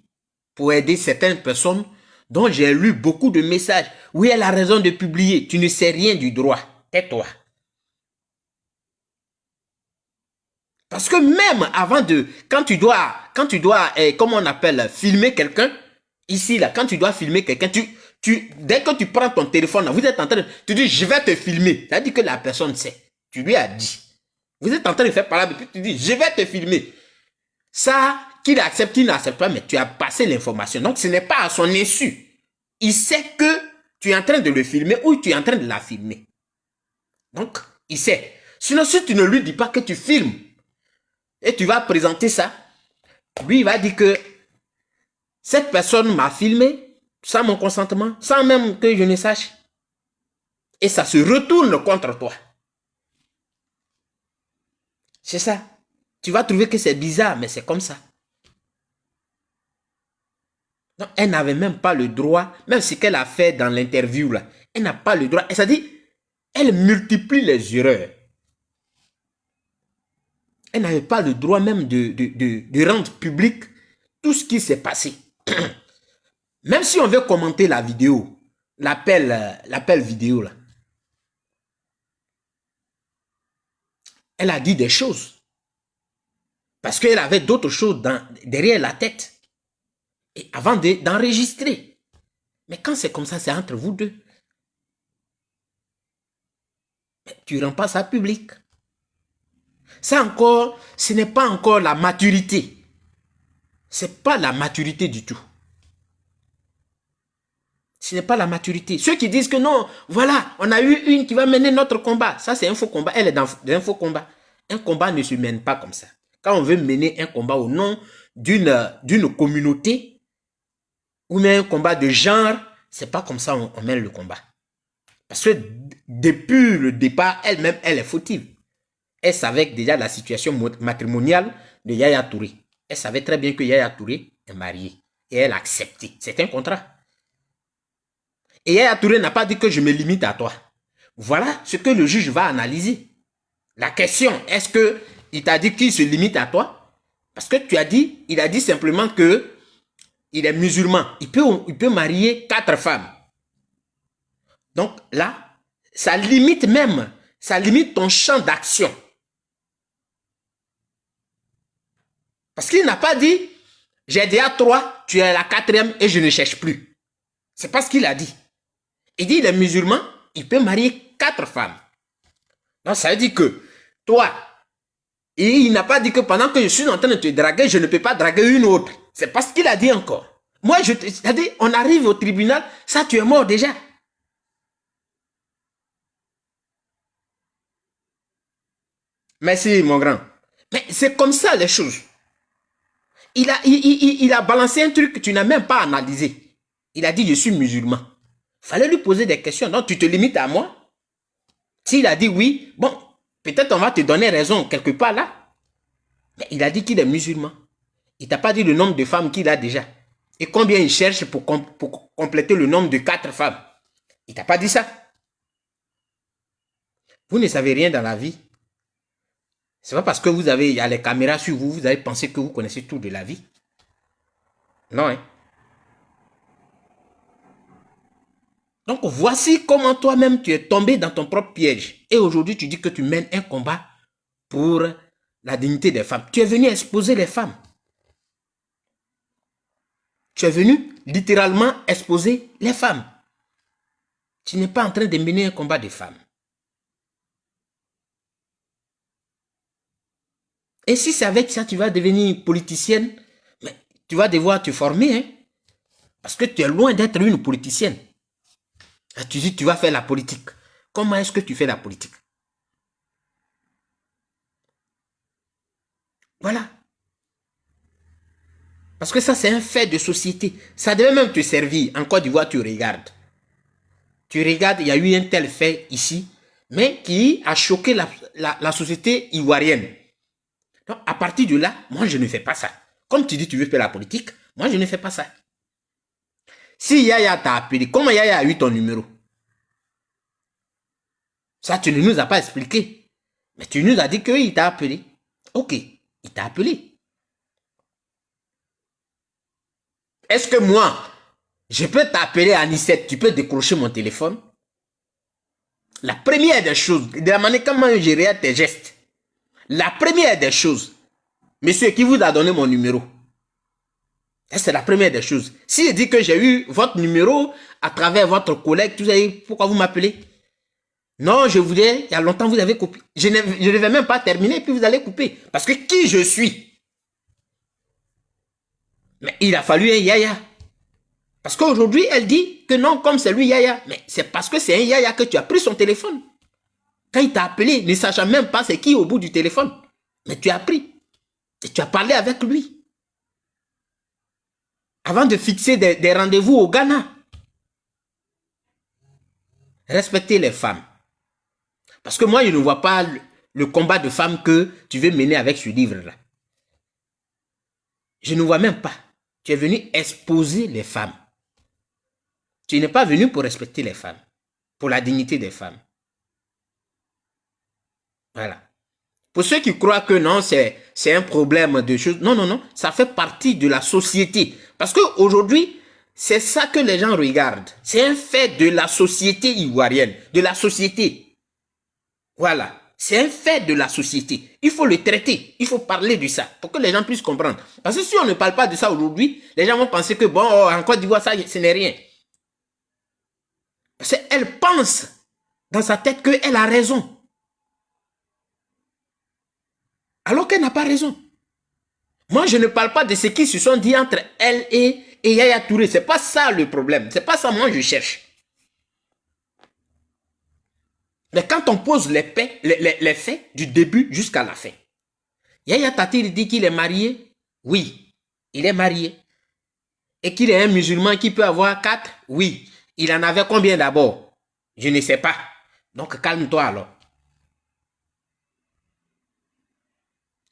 Speaker 1: pour aider certaines personnes dont j'ai lu beaucoup de messages. Oui, elle a raison de publier. Tu ne sais rien du droit. Tais-toi. Parce que même avant de... Quand tu dois comment on appelle, filmer quelqu'un, ici, là, quand tu dois filmer quelqu'un, dès que tu prends ton téléphone, là, vous êtes en train de... Tu dis, je vais te filmer. Ça dit que la personne sait. Tu lui as dit. Vous êtes en train de faire parler, puis tu dis, je vais te filmer. Ça, qu'il accepte, qu'il n'accepte pas, mais tu as passé l'information. Donc, ce n'est pas à son insu. Il sait que tu es en train de le filmer ou tu es en train de la filmer. Donc, il sait. Sinon, si tu ne lui dis pas que tu filmes et tu vas présenter ça, lui, il va dire que cette personne m'a filmé sans mon consentement, sans même que je ne sache. Et ça se retourne contre toi. C'est ça. Tu vas trouver que c'est bizarre, mais c'est comme ça. Donc, elle n'avait même pas le droit, même ce qu'elle a fait dans l'interview, là, elle n'a pas le droit. Et ça dit, elle multiplie les erreurs. Elle n'avait pas le droit même de rendre public tout ce qui s'est passé. Même si on veut commenter la vidéo, l'appel vidéo, là, elle a dit des choses. Parce qu'elle avait d'autres choses derrière la tête. Et avant d'enregistrer. Mais quand c'est comme ça, c'est entre vous deux. Mais tu ne rends pas ça public. Ça encore, ce n'est pas encore la maturité. Ce n'est pas la maturité du tout. Ce n'est pas la maturité. Ceux qui disent que non, voilà, on a eu une qui va mener notre combat. Ça, c'est un faux combat. Elle est dans un faux combat. Un combat ne se mène pas comme ça. Quand on veut mener un combat au nom d'une communauté, ou même un combat de genre, c'est pas comme ça on mène le combat. Parce que depuis le départ, elle-même, elle est fautive. Elle savait déjà la situation matrimoniale de Yaya Touré. Elle savait très bien que Yaya Touré est marié. Et elle a accepté. C'est un contrat. Et Yaya Touré n'a pas dit que je me limite à toi. Voilà ce que le juge va analyser. La question, est-ce qu'il t'a dit qu'il se limite à toi? Parce que il a dit simplement que il est musulman. Il peut marier 4 femmes. Donc là, ça limite ton champ d'action. Parce qu'il n'a pas dit, j'ai déjà 3, tu es la 4e et je ne cherche plus. C'est pas ce qu'il a dit. Il dit, il est musulman, il peut marier 4 femmes. Donc ça veut dire que toi, et il n'a pas dit que pendant que je suis en train de te draguer, je ne peux pas draguer une autre. C'est pas ce qu'il a dit encore. Moi, c'est-à-dire, on arrive au tribunal, ça tu es mort déjà. Merci mon grand. Mais c'est comme ça les choses. Il a balancé un truc que tu n'as même pas analysé. Il a dit, je suis musulman. Fallait lui poser des questions. Donc, tu te limites à moi? S'il a dit oui, bon, peut-être on va te donner raison quelque part là. Mais il a dit qu'il est musulman. Il t'a pas dit le nombre de femmes qu'il a déjà. Et combien il cherche pour compléter le nombre de 4 femmes. Il t'a pas dit ça. Vous ne savez rien dans la vie. C'est pas parce que il y a les caméras sur vous, vous avez pensé que vous connaissez tout de la vie. Non, hein. Donc, voici comment toi-même tu es tombé dans ton propre piège. Et aujourd'hui, tu dis que tu mènes un combat pour la dignité des femmes. Tu es venu exposer les femmes. Tu es venu littéralement exposer les femmes. Tu n'es pas en train de mener un combat de femmes. Et si c'est avec ça, tu vas devenir politicienne, mais tu vas devoir te former, hein, parce que tu es loin d'être une politicienne. Tu dis, tu vas faire la politique. Comment est-ce que tu fais la politique? Voilà. Parce que ça, c'est un fait de société. Ça devait même te servir. En Côte d'Ivoire, tu regardes. Tu regardes, il y a eu un tel fait ici, mais qui a choqué la société ivoirienne. Donc, à partir de là, moi, je ne fais pas ça. Comme tu dis, tu veux faire la politique, moi, je ne fais pas ça. Si Yaya t'a appelé, comment Yaya a eu ton numéro? Ça, tu ne nous as pas expliqué. Mais tu nous as dit qu'il t'a appelé. Ok, il t'a appelé. Est-ce que moi, je peux t'appeler à Anicette, tu peux décrocher mon téléphone? La première des choses, de la manière comment je réagis tes gestes, la première des choses, monsieur qui vous a donné mon numéro, c'est la première des choses. S'il dit que j'ai eu votre numéro à travers votre collègue, vous savez pourquoi vous m'appelez? Non, je voulais, il y a longtemps vous avez coupé. Je ne vais même pas terminer, puis vous allez couper. Parce que qui je suis? Mais il a fallu un Yaya. Parce qu'aujourd'hui, elle dit que non, comme c'est lui Yaya. Mais c'est parce que c'est un Yaya que tu as pris son téléphone. Quand il t'a appelé, ne sachant même pas c'est qui au bout du téléphone. Mais tu as pris. Et tu as parlé avec lui. Avant de fixer des rendez-vous au Ghana. Respectez les femmes. Parce que moi, je ne vois pas le combat de femmes que tu veux mener avec ce livre-là. Je ne vois même pas. Tu es venu exposer les femmes. Tu n'es pas venu pour respecter les femmes. Pour la dignité des femmes. Voilà. Pour ceux qui croient que non, c'est un problème de choses. Non, non, non. Ça fait partie de la société. Parce qu'aujourd'hui, c'est ça que les gens regardent. C'est un fait de la société ivoirienne. De la société. Voilà. C'est un fait de la société. Il faut le traiter. Il faut parler de ça. Pour que les gens puissent comprendre. Parce que si on ne parle pas de ça aujourd'hui, les gens vont penser que bon, en Côte d'Ivoire, ça, ce n'est rien. Parce qu'elle pense dans sa tête qu'elle a raison. Alors qu'elle n'a pas raison. Moi, je ne parle pas de ce qui se sont dit entre elle et Yaya Touré. Ce n'est pas ça le problème. Ce n'est pas ça moi je cherche. Mais quand on pose les faits du début jusqu'à la fin. Yaya Tatir dit qu'il est marié. Oui, il est marié. Et qu'il est un musulman qui peut avoir 4. Oui. Il en avait combien d'abord? Je ne sais pas. Donc calme-toi alors.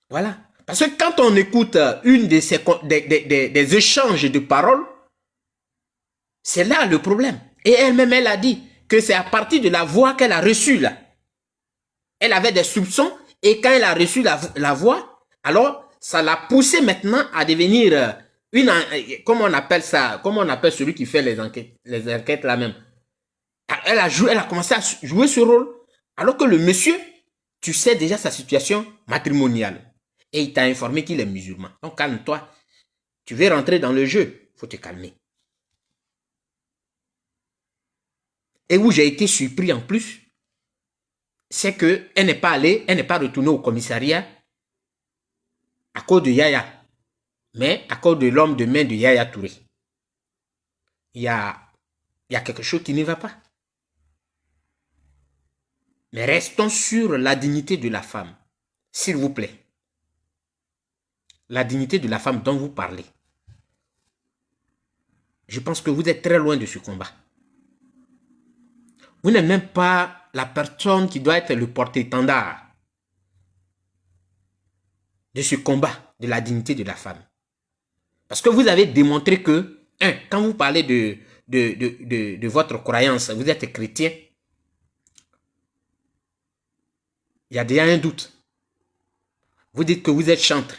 Speaker 1: Voilà. Parce que quand on écoute une de ces des échanges de paroles, c'est là le problème. Et elle-même, elle a dit que c'est à partir de la voix qu'elle a reçue là. Elle avait des soupçons et quand elle a reçu la voix, alors ça l'a poussée maintenant à devenir comment on appelle ça? Comment on appelle celui qui fait les enquêtes là même? Elle a commencé à jouer ce rôle. Alors que le monsieur, tu sais déjà sa situation matrimoniale. Et il t'a informé qu'il est musulman. Donc calme-toi. Tu veux rentrer dans le jeu, il faut te calmer. Et où j'ai été surpris en plus, c'est qu'elle n'est pas allée, elle n'est pas retournée au commissariat à cause de Yaya, mais à cause de l'homme de main de Yaya Touré. Il y a quelque chose qui ne va pas. Mais restons sur la dignité de la femme, s'il vous plaît. La dignité de la femme dont vous parlez. Je pense que vous êtes très loin de ce combat. Vous n'êtes même pas la personne qui doit être le porte-étendard de ce combat de la dignité de la femme. Parce que vous avez démontré que, quand vous parlez de votre croyance, vous êtes chrétien, il y a déjà un doute. Vous dites que vous êtes chantre.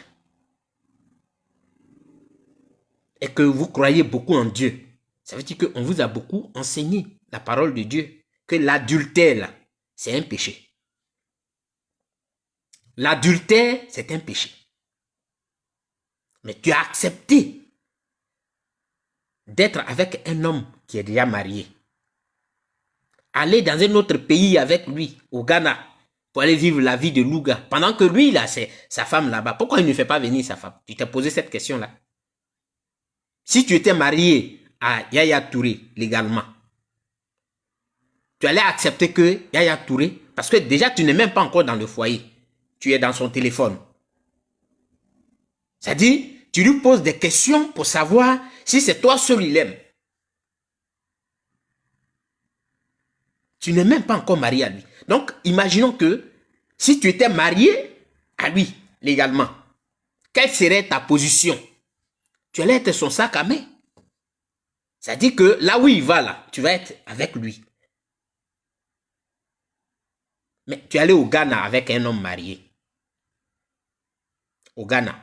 Speaker 1: Et que vous croyez beaucoup en Dieu. Ça veut dire qu'on vous a beaucoup enseigné la parole de Dieu. Que l'adultère, c'est un péché. L'adultère, c'est un péché. Mais tu as accepté d'être avec un homme qui est déjà marié. Aller dans un autre pays avec lui, au Ghana, pour aller vivre la vie de Louga. Pendant que lui, il a sa femme là-bas. Pourquoi il ne fait pas venir sa femme? Tu t'es posé cette question-là. Si tu étais marié à Yaya Touré légalement, tu allais accepter que Yaya Touré, parce que déjà tu n'es même pas encore dans le foyer, tu es dans son téléphone. C'est-à-dire, tu lui poses des questions pour savoir si c'est toi seul il aime. Tu n'es même pas encore marié à lui. Donc, imaginons que si tu étais marié à lui légalement, quelle serait ta position? Tu allais être son sac à main. C'est-à-dire que là où il va, là, tu vas être avec lui. Mais tu es allé au Ghana avec un homme marié. Au Ghana.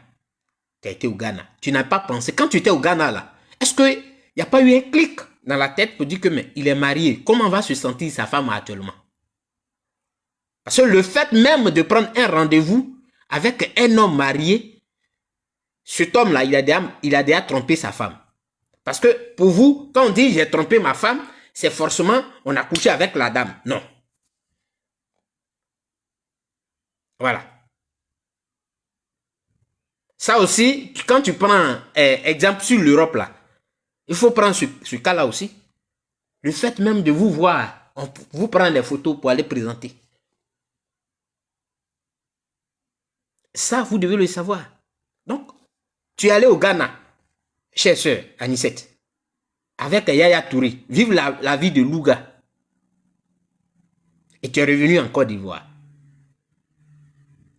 Speaker 1: Tu as été au Ghana. Tu n'as pas pensé. Quand tu étais au Ghana, là, est-ce qu'il n'y a pas eu un clic dans la tête pour dire que mais, il est marié? Comment va se sentir sa femme actuellement? Parce que le fait même de prendre un rendez-vous avec un homme marié, cet homme-là, il a déjà trompé sa femme. Parce que pour vous, quand on dit j'ai trompé ma femme, c'est forcément on a couché avec la dame. Non. Voilà. Ça aussi, quand tu prends exemple sur l'Europe là, il faut prendre ce cas-là aussi. Le fait même de vous voir, on vous prend des photos pour aller présenter. Ça, vous devez le savoir. Donc, tu es allé au Ghana, chère sœur Anicette, avec Yaya Touré, vivre la vie de Louga. Et tu es revenu en Côte d'Ivoire.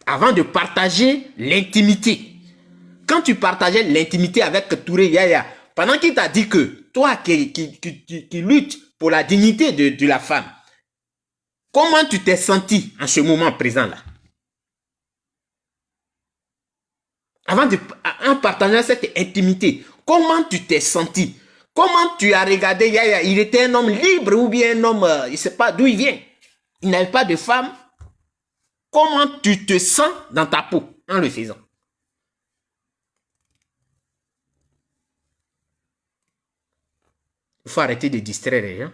Speaker 1: Avant de partager l'intimité. Quand tu partageais l'intimité avec Touré Yaya, pendant qu'il t'a dit que toi qui luttes pour la dignité de la femme, comment tu t'es senti en ce moment présent-là? En partageant cette intimité, comment tu t'es senti? Comment tu as regardé Yaya? Il était un homme libre ou bien un homme, il ne sait pas d'où il vient. Il n'avait pas de femme. Comment tu te sens dans ta peau en le faisant? Il faut arrêter de distraire les gens.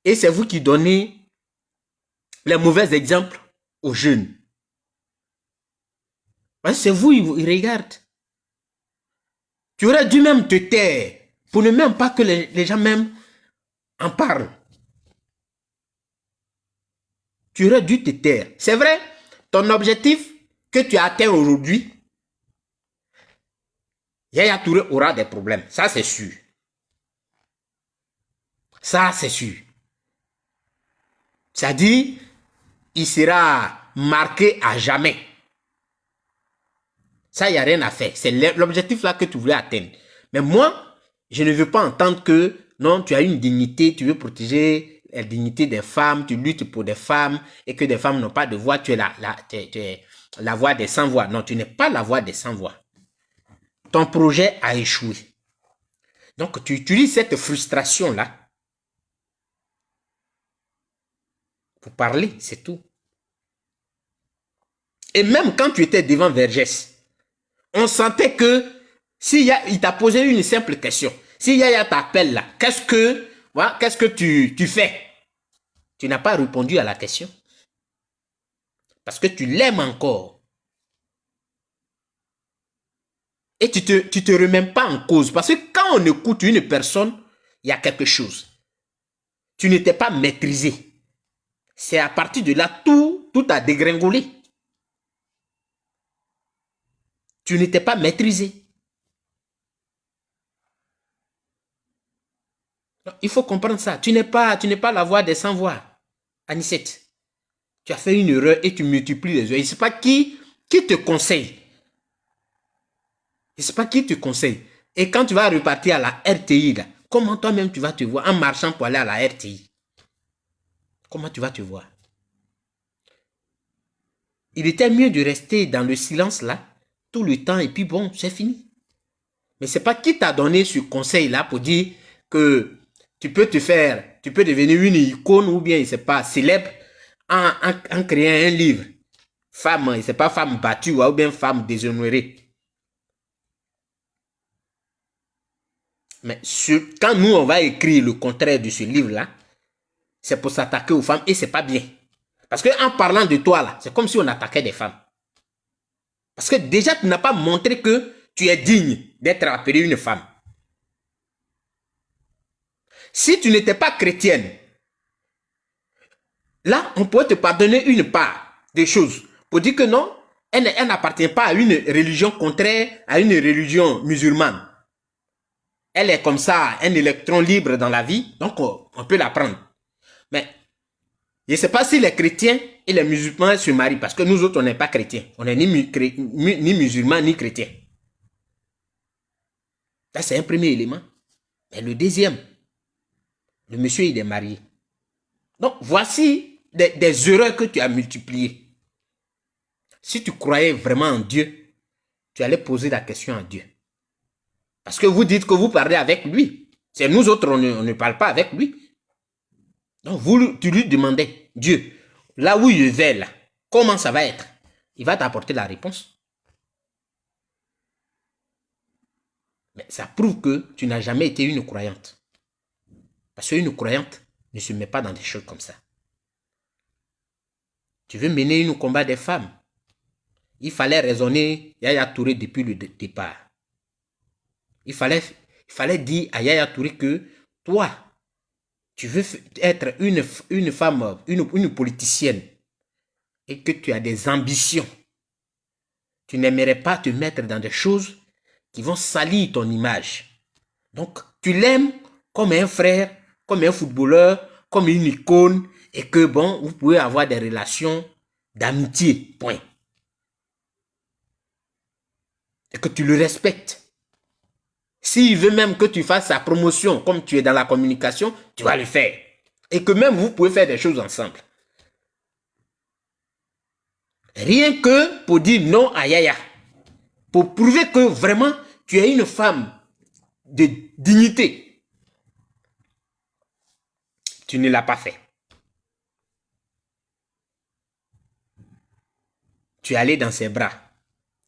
Speaker 1: Et c'est vous qui donnez les mauvais exemples aux jeunes. C'est vous, ils regardent. Tu aurais dû même te taire pour ne même pas que les gens même en parlent. Tu aurais dû te taire. C'est vrai, ton objectif que tu as atteint aujourd'hui, Yaya Touré aura des problèmes. Ça, c'est sûr. Ça, c'est sûr. C'est-à-dire, il sera marqué à jamais. Ça, il n'y a rien à faire. C'est l'objectif là que tu voulais atteindre. Mais moi, je ne veux pas entendre que non, tu as une dignité, tu veux protéger la dignité des femmes, tu luttes pour des femmes et que des femmes n'ont pas de voix, tu es la voix des sans-voix. Non, tu n'es pas la voix des sans-voix. Ton projet a échoué. Donc, tu utilises cette frustration-là pour parler, c'est tout. Et même quand tu étais devant Vergès, on sentait que il t'a posé une simple question. Si Yaya t'appelle là, qu'est-ce que tu fais? Tu n'as pas répondu à la question. Parce que tu l'aimes encore. Et tu te remets pas en cause. Parce que quand on écoute une personne, il y a quelque chose. Tu n'étais pas maîtrisé. C'est à partir de là, tout a dégringolé. Tu n'étais pas maîtrisé. Il faut comprendre ça. Tu n'es pas la voix des sans-voix. Anicette, tu as fait une erreur et tu multiplies les erreurs. Je ne sais pas qui te conseille. Je ne sais pas qui te conseille. Et quand tu vas repartir à la RTI, là, comment toi-même tu vas te voir en marchant pour aller à la RTI? Comment tu vas te voir? Il était mieux de rester dans le silence là, tout le temps, et puis bon, c'est fini. Mais c'est pas qui t'a donné ce conseil-là pour dire que tu peux devenir une icône ou bien, c'est pas, célèbre en créant un livre. Femme, c'est pas femme battue ou bien femme déshonorée. Mais quand nous, on va écrire le contraire de ce livre-là, c'est pour s'attaquer aux femmes et c'est pas bien. Parce qu'en parlant de toi, là, c'est comme si on attaquait des femmes. Parce que déjà, tu n'as pas montré que tu es digne d'être appelée une femme. Si tu n'étais pas chrétienne, là, on pourrait te pardonner une part des choses. Pour dire que non, elle n'appartient pas à une religion contraire à une religion musulmane. Elle est comme ça, un électron libre dans la vie, donc on peut la prendre. Mais je ne sais pas si les chrétiens et les musulmans se marient, parce que nous autres, on n'est pas chrétiens. On n'est ni musulmans, ni chrétiens. Ça, c'est un premier élément. Mais le deuxième, le monsieur, il est marié. Donc, voici des erreurs que tu as multipliées. Si tu croyais vraiment en Dieu, tu allais poser la question à Dieu. Parce que vous dites que vous parlez avec lui. C'est nous autres, on ne parle pas avec lui. Donc, tu lui demandais, Dieu, là où je vais, là, comment ça va être? Il va t'apporter la réponse. Mais ça prouve que tu n'as jamais été une croyante. Parce qu'une croyante ne se met pas dans des choses comme ça. Tu veux mener un combat des femmes. Il fallait raisonner Yaya Touré depuis le départ. Il fallait dire à Yaya Touré que toi, tu veux être une femme, une politicienne. et que tu as des ambitions, tu n'aimerais pas te mettre dans des choses qui vont salir ton image. Donc, tu l'aimes comme un frère, comme un footballeur, comme une icône, et que, bon, vous pouvez avoir des relations d'amitié, point. Et que tu le respectes. S'il veut même que tu fasses sa promotion, comme tu es dans la communication, tu vas le faire. Et que même vous pouvez faire des choses ensemble. Rien que pour dire non à Yaya. Pour prouver que vraiment, tu es une femme de dignité. Tu ne l'as pas fait. Tu es allé dans ses bras.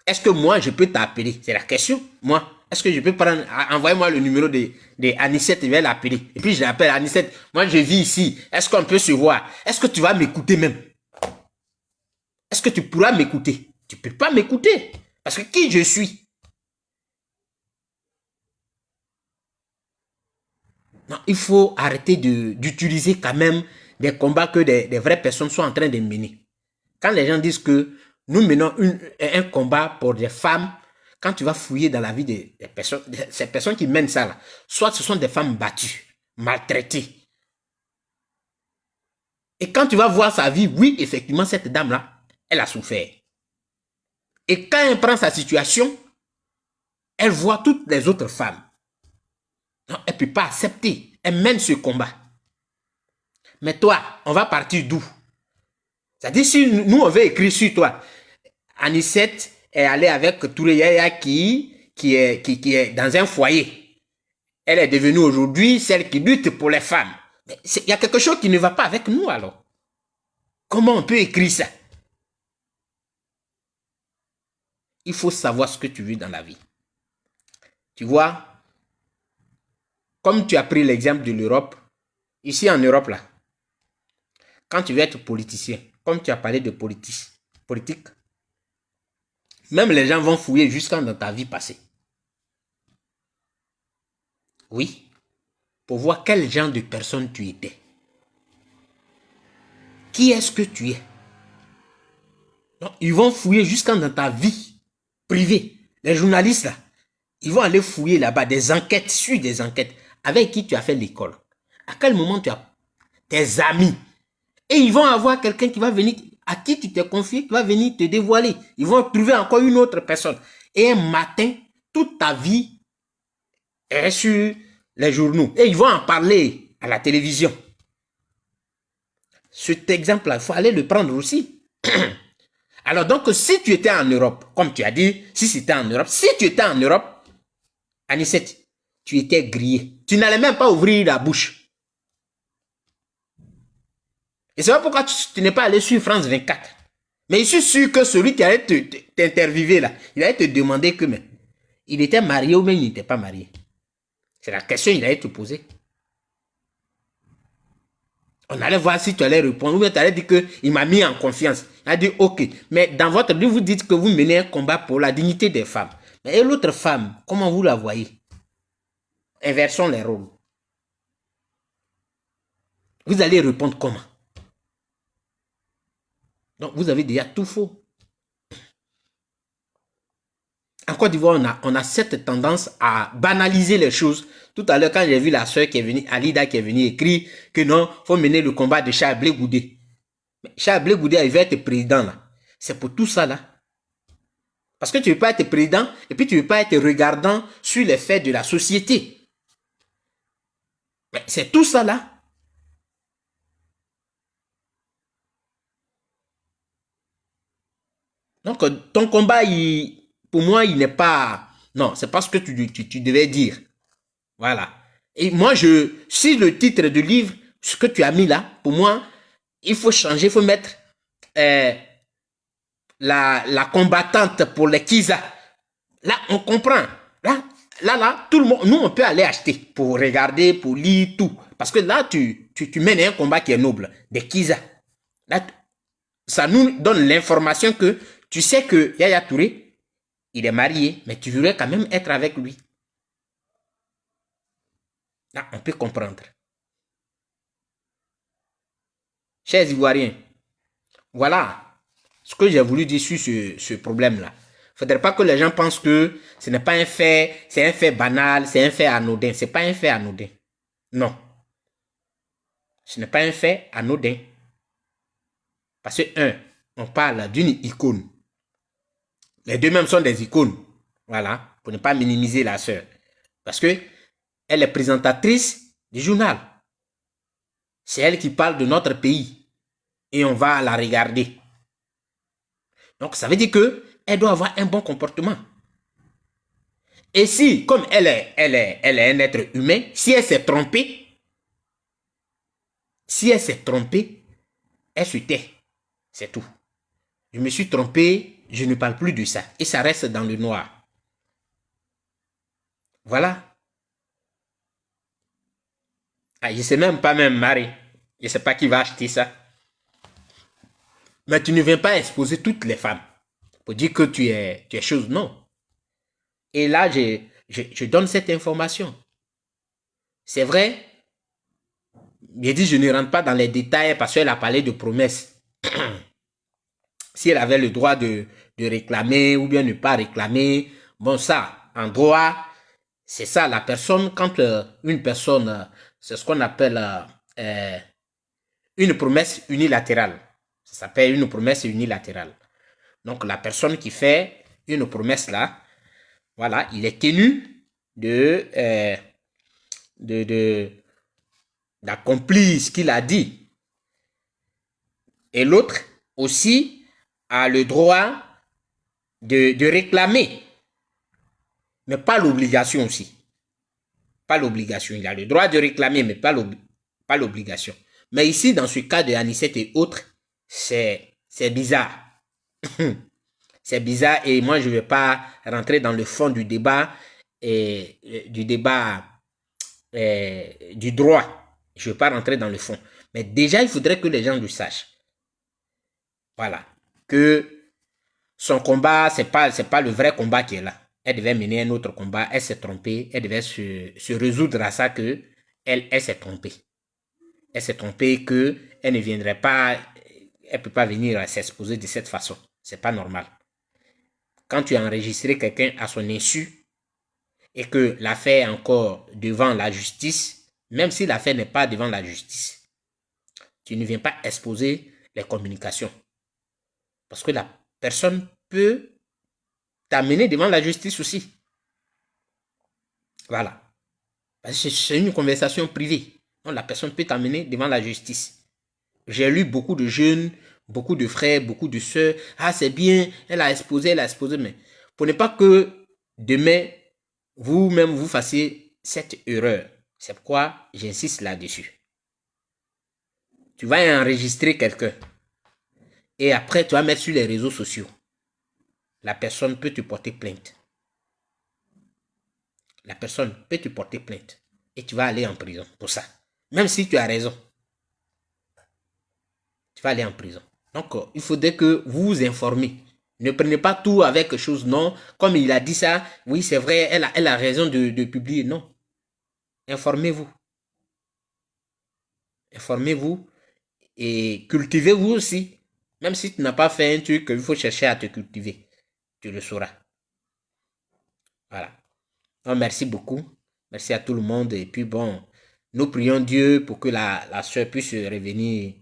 Speaker 1: Est-ce que moi, je peux t'appeler? C'est la question. Moi, est-ce que je peux prendre, envoyez-moi le numéro de Anicette, je vais l'appeler. Et puis je l'appelle Anicette. Moi, je vis ici. Est-ce qu'on peut se voir? Est-ce que tu vas m'écouter même? Est-ce que tu pourras m'écouter? Tu ne peux pas m'écouter. Parce que qui je suis? Non, il faut arrêter d'utiliser quand même des combats que des vraies personnes sont en train de mener. Quand les gens disent que nous menons un combat pour des femmes, quand tu vas fouiller dans la vie des personnes, ces personnes qui mènent ça, là, soit ce sont des femmes battues, maltraitées. Et quand tu vas voir sa vie, oui, effectivement, cette dame-là, elle a souffert. Et quand elle prend sa situation, elle voit toutes les autres femmes. Non, elle ne peut pas accepter. Elle mène ce combat. Mais toi, on va partir d'où? C'est-à-dire, si nous, on veut écrire sur toi, Anicette est allée avec Touré Yaya qui est dans un foyer. Elle est devenue aujourd'hui celle qui lutte pour les femmes. Il y a quelque chose qui ne va pas avec nous alors. Comment on peut écrire ça? Il faut savoir ce que tu veux dans la vie. Tu vois, comme tu as pris l'exemple de l'Europe, ici en Europe là, quand tu veux être politicien, comme tu as parlé de politique, même les gens vont fouiller jusqu'à dans ta vie passée. Oui, pour voir quel genre de personne tu étais. Qui est-ce que tu es? Donc, ils vont fouiller jusqu'à dans ta vie privée. Les journalistes, là, ils vont aller fouiller là-bas des enquêtes, sur des enquêtes. Avec qui tu as fait l'école? À quel moment tu as tes amis? Et ils vont avoir quelqu'un qui va venir, à qui tu t'es confié, qui va venir te dévoiler. Ils vont trouver encore une autre personne. Et un matin, toute ta vie est sur les journaux. Et ils vont en parler à la télévision. Cet exemple-là, il faut aller le prendre aussi. Alors donc, si tu étais en Europe, comme tu as dit, si tu étais en Europe, Anicette, tu étais grillé. Tu n'allais même pas ouvrir la bouche. Et c'est pas pourquoi tu n'es pas allé sur France 24. Mais je suis sûr que celui qui allait t'interviewer là, il allait te demander que, mais, il était marié ou même il n'était pas marié. C'est la question qu'il allait te poser. On allait voir si tu allais répondre, ou bien tu allais dire qu'il m'a mis en confiance. Il a dit, ok, mais dans votre livre, vous dites que vous menez un combat pour la dignité des femmes. Mais et l'autre femme, comment vous la voyez? Inversons les rôles. Vous allez répondre comment? Donc, vous avez déjà tout faux. En Côte d'Ivoire, on a cette tendance à banaliser les choses. Tout à l'heure, quand j'ai vu la soeur qui est venue, Alida qui est venue écrire que non, il faut mener le combat de Charles Blé Goudé. Mais Charles Blé Goudé, il va être président là. C'est pour tout ça là. Parce que tu ne veux pas être président et puis tu ne veux pas être regardant sur les faits de la société. Mais c'est tout ça là. Donc, ton combat, pour moi, il n'est pas... Non, c'est pas ce que tu devais dire. Voilà. Et moi, si le titre du livre, ce que tu as mis là, pour moi, il faut changer, il faut mettre la combattante pour les Kisa. Là, on comprend. Là, tout le monde, nous, on peut aller acheter pour regarder, pour lire tout. Parce que là, tu mènes un combat qui est noble, des Kisa. Là, ça nous donne l'information que tu sais que Yaya Touré, il est marié, mais tu voudrais quand même être avec lui. Là, on peut comprendre. Chers Ivoiriens, voilà ce que j'ai voulu dire sur ce problème-là. Il ne faudrait pas que les gens pensent que ce n'est pas un fait, c'est un fait banal, c'est un fait anodin. Ce n'est pas un fait anodin. Non. Ce n'est pas un fait anodin. Parce que, on parle d'une icône. Les deux mêmes sont des icônes. Voilà. Pour ne pas minimiser la sœur. Parce que elle est présentatrice du journal. C'est elle qui parle de notre pays. Et on va la regarder. Donc, ça veut dire qu'elle doit avoir un bon comportement. Et si, comme elle est un être humain, si elle s'est trompée, elle se tait. C'est tout. Je me suis trompé, je ne parle plus de ça. Et ça reste dans le noir. Voilà. Ah, je ne sais même pas Marie. Je ne sais pas qui va acheter ça. Mais tu ne viens pas exposer toutes les femmes pour dire que tu es chose. Non. Et là, je donne cette information. C'est vrai. J'ai dit, je ne rentre pas dans les détails parce qu'elle a parlé de promesses. Si elle avait le droit de réclamer ou bien ne pas réclamer, bon ça, en droit, c'est ça, la personne, quand une personne, c'est ce qu'on appelle une promesse unilatérale. Ça s'appelle une promesse unilatérale. Donc la personne qui fait une promesse là, voilà, il est tenu d'accomplir ce qu'il a dit. Et l'autre aussi a le droit de réclamer, mais pas l'obligation aussi. Pas l'obligation. Il a le droit de réclamer, mais pas l'obligation. Mais ici, dans ce cas de Anissette et autres, c'est bizarre. C'est bizarre et moi, je ne vais pas rentrer dans le fond du débat, du droit. Je ne vais pas rentrer dans le fond. Mais déjà, il faudrait que les gens le sachent. Voilà. Que son combat, c'est pas le vrai combat qui est là. Elle devait mener un autre combat. Elle s'est trompée. Elle devait se résoudre à ça que elle s'est trompée. Elle s'est trompée que elle ne viendrait pas, elle peut pas venir s'exposer de cette façon. C'est pas normal. Quand tu as enregistré quelqu'un à son insu et que l'affaire est encore devant la justice, même si l'affaire n'est pas devant la justice, tu ne viens pas exposer les communications. Parce que la personne peut t'amener devant la justice aussi. Voilà. Parce que c'est une conversation privée. Donc la personne peut t'amener devant la justice. J'ai lu beaucoup de jeunes, beaucoup de frères, beaucoup de sœurs. Ah, c'est bien, elle a exposé, mais pour ne pas que demain, vous-même, vous fassiez cette erreur. C'est pourquoi j'insiste là-dessus. Tu vas enregistrer quelqu'un. Et après, tu vas mettre sur les réseaux sociaux. La personne peut te porter plainte. La personne peut te porter plainte. Et tu vas aller en prison pour ça. Même si tu as raison. Tu vas aller en prison. Donc, il faudrait que vous vous informez. Ne prenez pas tout avec quelque chose, non. Comme il a dit ça, oui, c'est vrai, elle a raison de publier. Non. Informez-vous. Informez-vous et cultivez-vous aussi. Même si tu n'as pas fait un truc, il faut chercher à te cultiver. Tu le sauras. Voilà. Donc, merci beaucoup. Merci à tout le monde. Et puis, bon, nous prions Dieu pour que la soeur puisse revenir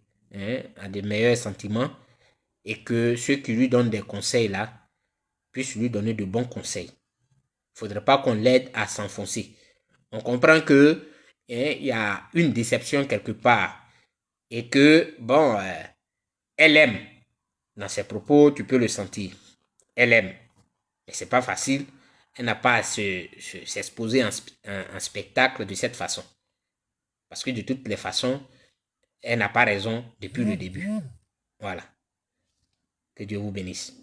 Speaker 1: à de meilleurs sentiments et que ceux qui lui donnent des conseils là puissent lui donner de bons conseils. Il ne faudrait pas qu'on l'aide à s'enfoncer. On comprend que il y a une déception quelque part et que, bon, elle aime. Dans ses propos, tu peux le sentir. Elle aime. Mais c'est pas facile. Elle n'a pas à s'exposer en spectacle de cette façon. Parce que de toutes les façons, elle n'a pas raison depuis le début. Voilà. Que Dieu vous bénisse.